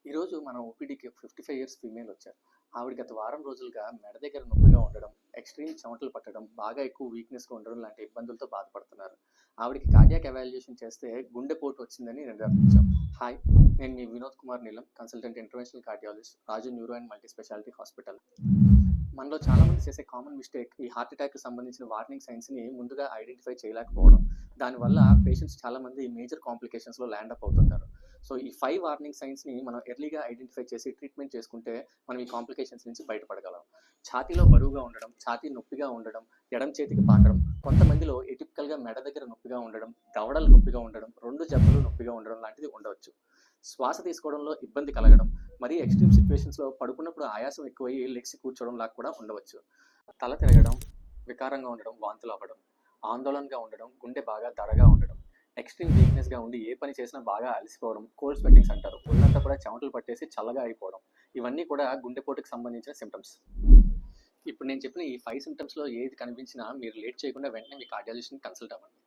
ఈరోజు మన ఓపీడీకి 55 years female వచ్చారు. ఆవిడ గత వారం రోజులుగా మెడ దగ్గర నొప్పిగా ఉండడం, ఎక్స్‌ట్రీమ్ చెమటలు పట్టడం, బాగా ఎక్కువ వీక్‌నెస్‌గా ఉండడం లాంటి ఇబ్బందులతో బాధపడుతున్నారు. ఆవిడకి కార్డియాక్ ఎవాల్యుయేషన్ చేస్తే గుండెపోటు వచ్చిందని నిర్ధారించాం. హాయ్! నేను మీ వినోద్ కుమార్ నీలం, consultant interventional cardiologist, Raju neuro and multi speciality hospital. మనలో చాలామంది చేసే కామన్ మిస్టేక్ ఈ హార్ట్ అటాక్‌కి సంబంధించిన వార్నింగ్ సైన్స్‌ని ముందుగా ఐడెంటిఫై చేయలేకపోవడం. దానివల్ల పేషెంట్స్ చాలామంది మేజర్ కాంప్లికేషన్స్‌లో ల్యాండ్ అప్ అవుతుంటారు. సో, ఈ 5 వార్నింగ్ సైన్స్‌ని మనం ఎర్లీగా ఐడెంటిఫై చేసి ట్రీట్మెంట్ చేసుకుంటే మనం ఈ కాంప్లికేషన్స్ నుంచి బయటపడగలం. ఛాతీలో బరువుగా ఉండడం, ఛాతీ నొప్పిగా ఉండడం, ఎడమ చేతికి పాకడం, కొంతమందిలో ఎటిపికల్‌గా మెడ దగ్గర నొప్పిగా ఉండడం, దవడలు నొప్పిగా ఉండడం, 2 జబ్బలు నొప్పిగా ఉండడం లాంటిది ఉండవచ్చు. శ్వాస తీసుకోవడంలో ఇబ్బంది కలగడం, మరీ ఎక్స్‌ట్రీమ్ సిట్యుయేషన్స్‌లో పడుకున్నప్పుడు ఆయాసం ఎక్కువయ్యి లెగిసి కూర్చోవడం లాగా కూడా ఉండవచ్చు. తల తిరగడం, వికారంగా ఉండడం, వాంతులు అవ్వడం, ఆందోళనగా ఉండడం, గుండె బాగా దడగా ఉండడం, ఎక్స్‌ట్రీమ్ వీక్‌నెస్‌గా ఉండి ఏ పని చేసినా బాగా అలసిపోవడం, కోల్డ్ స్వెట్టింగ్స్ అంటారు. ఒళ్ళంతా కూడా చెమటలు పట్టేసి చల్లగా అయిపోవడం. ఇవన్నీ కూడా గుండెపోటుకి సంబంధించిన సింప్టమ్స్. ఇప్పుడు నేను చెప్పిన ఈ 5 సింప్టమ్స్‌లో ఏది కనిపించినా మీరు లేట్ చేయకుండా వెంటనే మీ కార్డియాలజిస్ట్‌ని కన్సల్ట్ అవ్వండి.